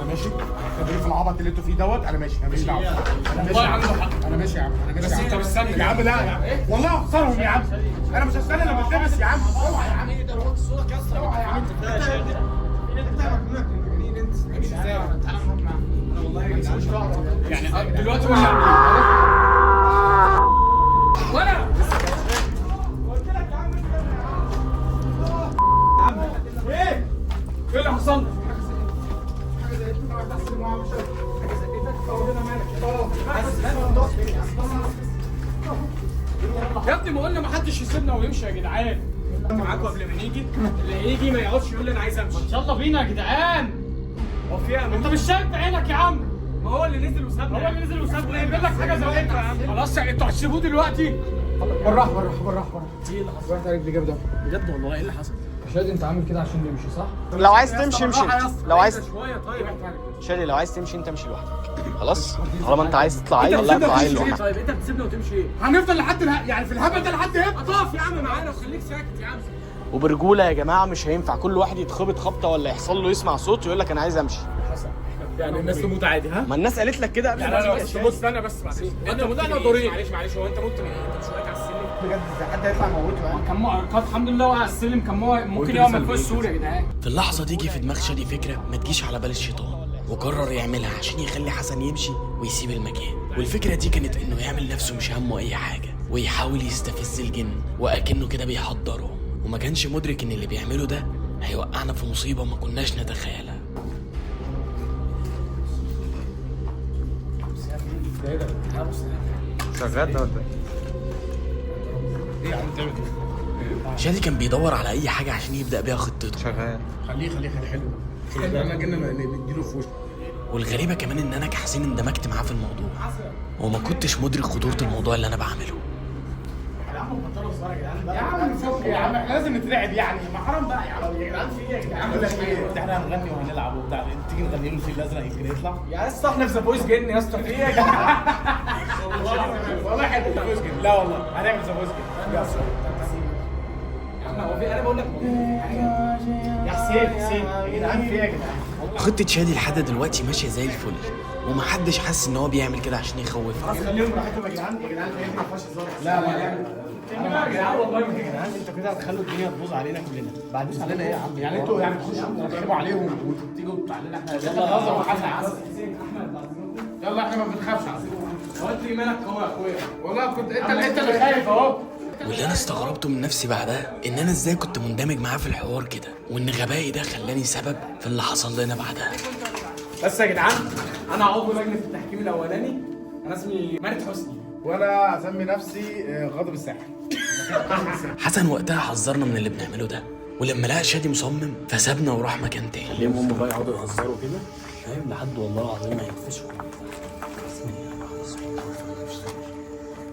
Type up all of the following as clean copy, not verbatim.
انا ماشي. خليني في العبط اللي انتوا فيه دوت. انا ماشي، انا ماشي دعوه. انا ماشي يا عم، انا ماشي يا عم، انا ماشي. بس انت مستني يا عم. لا يا عم والله هخسرهم يا عم. انا مش هستنى لما اتلبس يا عم. اوعى يا عم. ايه ده روح صورك يا اسطى. اوعى يا عم. انت مجنون انت. مش ازاي تعالى نروح معاه. انا والله يا جدعان يعني دلوقتي وانا قلت لك يا عم ايه اللي حصل؟ حاجه زي كده ما تحصل معاه. مش حاجه زي كده تقول لنا مالك يا ابني. ما قلنا ما حدش يسيبنا ويمشي يا جدعان. معاكم قبل ما نيجي اللي يجي ما يقعدش يقول لي انا عايز امشي. يلا بينا يا جدعان. هو في ايه؟ انت مش شايف بعينك يا عم؟ ما هو اللي نزل وسابنا. هو اللي نزل وسابنا. يعمل لك حاجه زي كده يا عم. خلاص يعني انتوا هتسيبوه دلوقتي؟ بالراحه بالراحه بالراحه. ايه اللي حصل؟ واحد رجلي جاب ده بجد والله. ايه اللي حصل؟ شادي انت عامل كده عشان نمشي صح؟ لو عايز تمشي امشي. لو عايز شويه. طيب شادي لو عايز تمشي انت امشي لوحدك. خلاص طالما انت عايز تطلع عيل لا اطلع عيل لوحدك. طيب انت بتسيبنا وتمشي ايه؟ هنفضل لحد يعني في الهبل ده لحد امتى؟ اطاف يا عم معانا وخليك ساكت يا عم. وبرجوله يا جماعه مش هينفع كل واحد يتخبط خبطه ولا يحصل له يسمع صوت يقول لك انا عايز امشي. يعني الناس تموت عادي ها؟ ما الناس قالت لك كده قبل يعني انا بس استنى بس معلش. انت مت انا دورين. معلش هو انت مت من ايه؟ انت مش واقف على السلم بجد؟ زي حد هيطلع يموته يعني. كان الحمد لله واقع على السلم. كان ممكن يقع من فوق السور يا جدعان. في اللحظه دي جه في دماغ شادي فكره ما تجيش على بال الشيطان وقرر يعملها عشان يخلي حسن يمشي ويسيب المكان. والفكره دي كانت انه يعمل نفسه مش همه اي حاجه ويحاول يستفز الجن واكنه كده بيحضره، وما كانش مدرك ان اللي بيعمله ده هيوقعنا في مصيبه ما كناش نتخيلها. شغال ده ايه يا عم بتعمل كده؟ شادي كان بيدور على اي حاجه عشان يبدا بيها خطته. شغال. خليه حلو. احنا جينا نديله في وشه. والغريبه كمان ان انا كحسين اندمجت معاه في الموضوع وما كنتش مدرك خطوره الموضوع اللي انا بعمله. يا عم بطلوا الصغار يا جدعان. يا عم فك يا عم. احنا لازم نترعب يعني. ما حرام بقى يا عم. يا جدعان في ايه يا جدعان؟ بقول لك ايه؟ احنا هنغني وهنلعب وبتاع. تيجي نغني له الفيل الازرق يمكن يطلع. يا اسطى احنا في ذا فويس جن يا اسطى. في ايه يا جدعان؟ والله حلو ذا فويس جن. لا والله هنعمل ذا فويس جن يا اسطى. يا عم هو في انا بقول لك يا حسين يا جدعان في ايه يا جدعان؟ خطة شادي لحد دلوقتي ماشية زي الفل ومحدش حاسس ان هو بيعمل كده عشان يخوفنا. خليهم براحتهم يا جدعان. يا جدعان الحاجات دي ما فيهاش هزار. لا يا جدعان والله ما يا جدعان. انتوا كده هتخلوا الدنيا تبوظ علينا كلنا. بعدين علينا ايه يا عم؟ يعني انتوا يعني تخشوا وتخربوا عليهم وانتوا بتيجوا تعلنا احنا. يلا نهزر وحالنا يا عم. يلا احنا ما بنخافش على فكره. هو انت مالك اهو يا اخويا؟ والله كنت انت اللي خايف اهو. واللي انا استغربته من نفسي بعدها ان انا ازاي كنت مندمج معاه في الحوار كده وان غبائي ده خلاني سبب في اللي حصل لنا بعدها. بس يا جدعان انا عضو لجنه التحكيم الاولاني. انا اسمي مارد حسني وانا اسمي نفسي غاضب الساحر. حسن وقتها حذرنا من اللي بنعمله ده ولما لقى شادي مصمم فسابنا وراح مكان تاني. خليهم هم بقى يقعدوا يهزروا كده فاهم لحد والله العظيم ما ينفشوا. بسم الله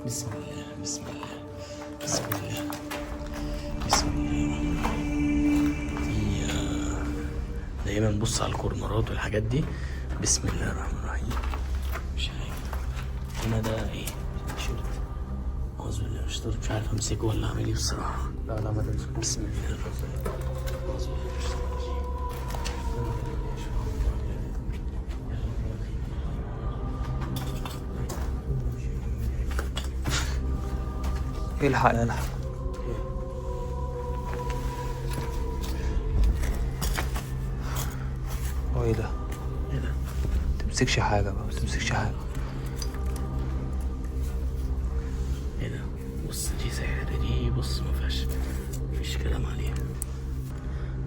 بسم الله بسم الله بسم الله بسم الله. دايما نبص على الكورنرات والحاجات دي. بسم الله الرحمن الرحيم. مش عارف هنا ده ايه؟ تيشيرت. اعوذ بالله مش عارف امسكه ولا اعمل ايه بصراحه. لا ما تمسكه. بسم الله الرحمن الرحيم. اعوذ بالله الحق يا الحق. هو ايه ده؟ ايه ده؟ متمسكش حاجة بقى، متمسكش حاجة. ايه ده؟ بص دي سحر دي. بص مفيش كلام عليها.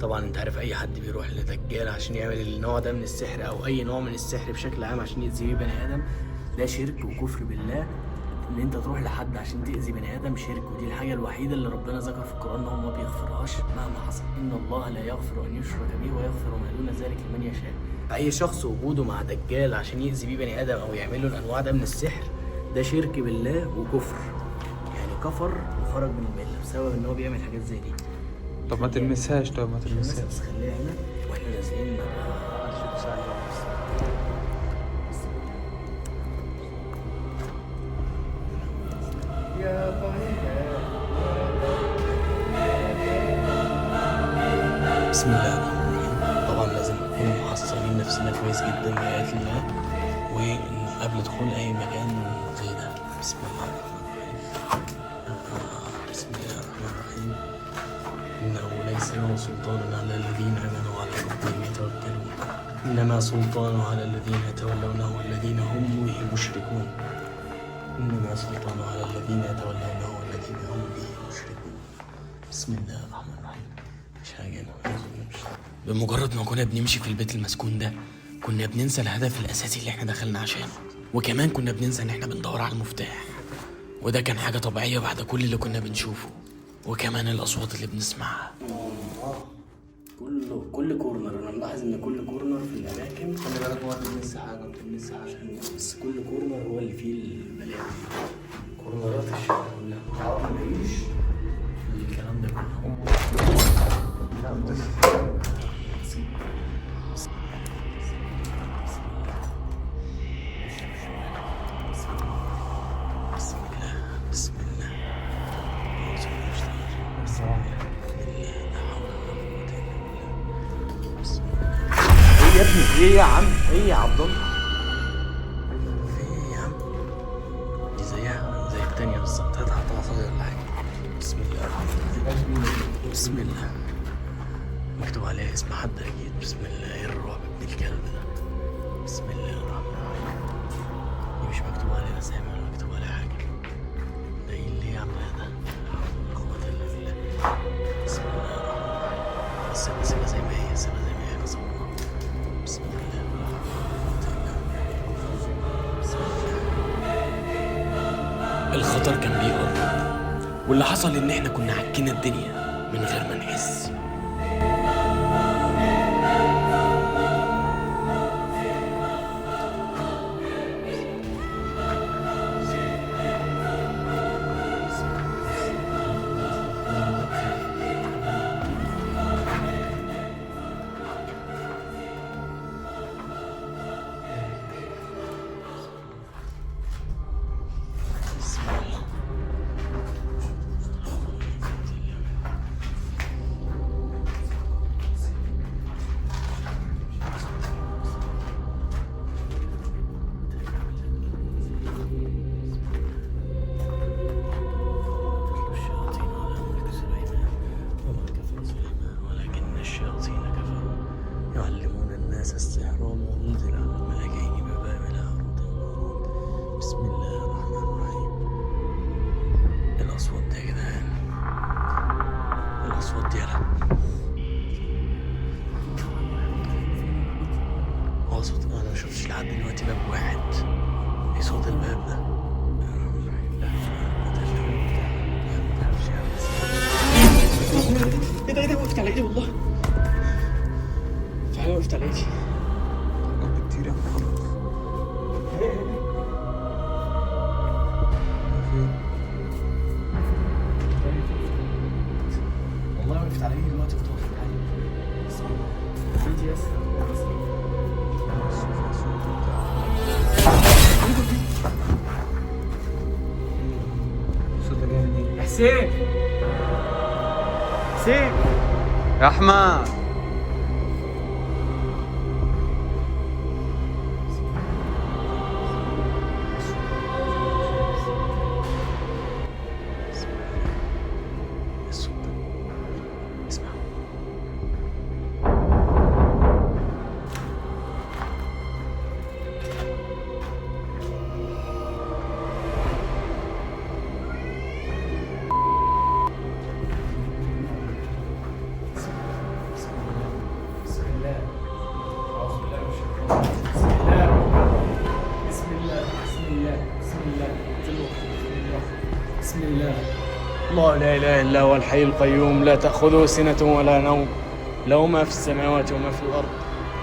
طبعا انت عارف اي حد بيروح لدجال عشان يعمل النوع ده من السحر او اي نوع من السحر بشكل عام عشان يأذي بيه بني ادم ده شرك وكفر بالله. ان انت تروح لحد عشان تأذي بني ادم شرك، ودي الحاجه الوحيده اللي ربنا ذكر في القران ان هو ما بيغفرهاش مهما حصل. ان الله لا يغفر ان يشرك به ويغفر ما دون ذلك لمن يشاء. اي شخص وجوده مع دجال عشان يأذي بيه بني ادم او يعمل له الانواع ده من السحر ده شرك بالله وكفر، يعني كفر وخرج من المله بسبب ان هو بيعمل حاجات زي دي. طب ما تلمسهاش. طب ما تلمسهاش. بس خليها هنا واحنا نازلين بسم الله الرحمن الرحيم. طبعا لازم نكون محصلين نفسنا كويس جدا بآيات الله، وقبل دخول أي مكان زي ده. بسم الله الرحمن الرحيم. بسم الله الرحمن الرحيم. إنه ليس له سلطان على الذين آمنوا على ربهم يتوكلون، إنما سلطانه على الذين يتولونه والذين هم به مشركون. إنما سلطانه على الذين يتولونه والذين هم به مشركون. بسم الله الرحمن الرحيم. مش حاجة. بمجرد ما كنا بنمشي في البيت المسكون ده كنا بننسى الهدف الأساسي اللي احنا دخلنا عشانه، وكمان كنا بننسى ان احنا بندور على المفتاح، وده كان حاجة طبيعية بعد كل اللي كنا بنشوفه، وكمان الأصوات اللي بنسمعها. كل كورنر انا ملاحظ ان كل كورنر في الاماكن خلي بالك هو بيلمس حاجه بتلمس حاجه، بس كل كورنر هو اللي فيه البلاوي. كورنرات الشارع كلها مفيش الكلام ده كله. بسم الله. ايه يا ابني؟ ايه يا عم؟ ايه يا عبد الله؟ في ايه يا عم؟ دي زيها زي التانية بالظبط، هتقطع صغير ولا حاجة. بسم الله الرحمن الرحيم. بسم الله. مكتوب عليها اسم حد أكيد. بسم الله. ايه الرعب ابن الكلب ده؟ بسم الله الرحمن الرحيم. دي مش مكتوب عليها اسامي ولا مكتوب عليها حاجة. ده ايه اللي هي عاملاه ده؟ لا حول ولا قوة إلا بالله. بسم الله الرحمن الرحيم. سيبها زي ما هي، سيبها زي ما هي. بسم الله. بسم الله. بسم الله. الخطر كان بيقرب، واللي حصل ان احنا كنا عكينا الدنيا من غير ما نحس. لحد دلوقتي باب واحد. ايه صوت الباب ده؟ ايه ده ايه ده؟ وقفت على ايدي والله، فعلا وقفت على ايدي. كتير يا محمد. والله وقفت على ايدي دلوقتي كنت واقف على ايدي. يا حسين حسين يا احمد الله لا إله إلا هو الحي القيوم لا تأخذه سنة ولا نوم له ما في السماوات وما في الأرض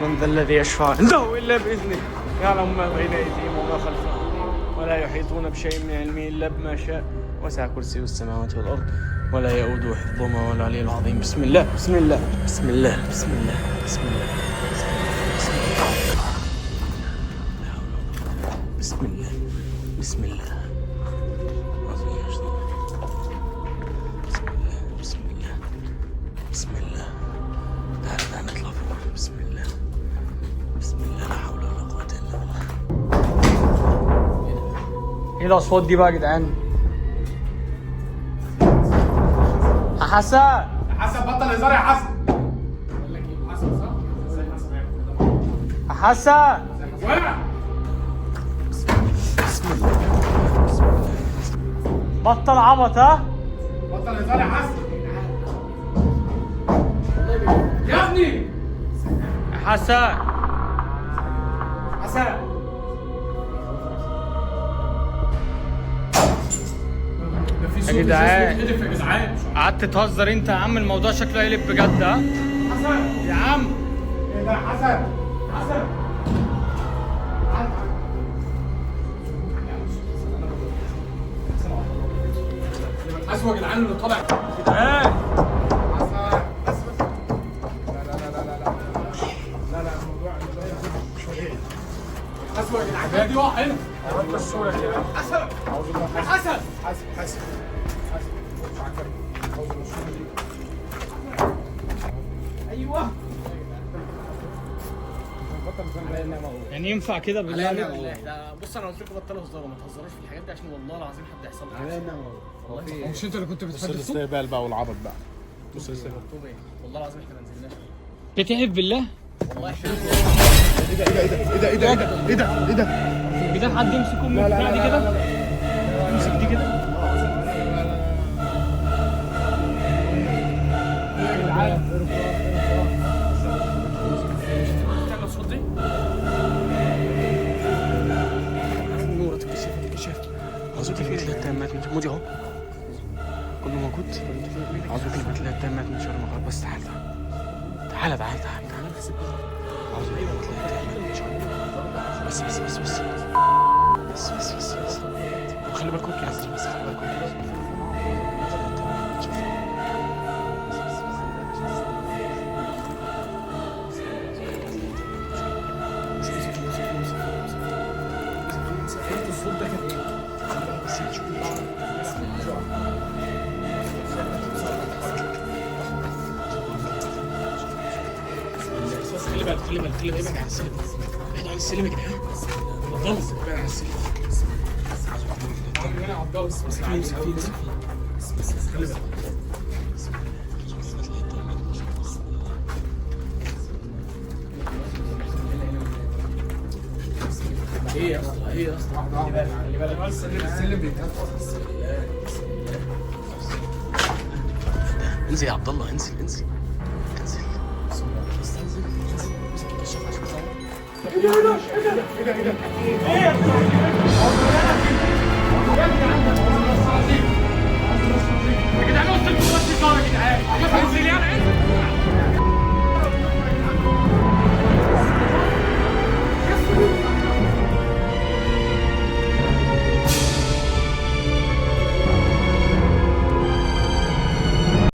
من ذا الذي يشفع عنده إلا بإذنه يعلم ما بين أيديهم وما خلفهم ولا يحيطون بشيء من علمه إلا بما شاء وسع كرسيه السماوات والأرض ولا يؤوده حفظهما وهو العلي العظيم. بسم الله بسم الله بسم الله بسم الله بسم الله بسم الله بسم الله بسم الله. تعال نطلع فوق. بسم الله بسم الاصوات دي بقى يا جدعان؟ حسن حسن بطل هزار يا حسن. بقول لك ايه حسن صح؟ ازاي حسن هياخد كده؟ حسن ولا بطل عبط ها. بطل هزار يا حسن. يا ابني حسن حسن ده في صوت يا جدعان. بيتحدف يا جدعان. قعدت تهزر انت يا عم، الموضوع شكله هيقلب بجد ها. حسن يا عم ايه ده حسن حسن حسوا يا جدعان اللي طالع. جدعان حسن لا الموضوع حسوا يا جدعان دي واحد هنا. حسن حسن حسن ايوه يعني ينفع كده بالله عليك؟ بص انا قلت لكم بطلوا هزار وما تهزروش في الحاجات دي عشان والله العظيم حد يحصل له مش انت اللي كنت بص بتحدث؟ الاستقبال بقى والعبط بقى. بص الاستقبال والله العظيم احنا ما نزلناش. بتحلف بالله؟ والله احنا ايه ده حد يمسك امي بتاع دي كده؟ امسك دي كده. تعمل الصوت دي. نورة الكشاف عاوز كلمة لا التامات من مودي اهو كله موجود. عاوز كلمة لا التامات من شر المغرب. بس تعال تعال عاوز كلمة لا التامات من شر المغرب. بس وخلي بالكم يا عزيزي. بس خلي بالكم الصوت ده كان خلي بالك ابعد عن السلم، ابعد عن السلم يا جدعان. والله ابعد عن السلم. خلي بالك. ايه يا اسطى خلي بالك السلم بيتهز. انزل يا عبد الله، انزل ايه ده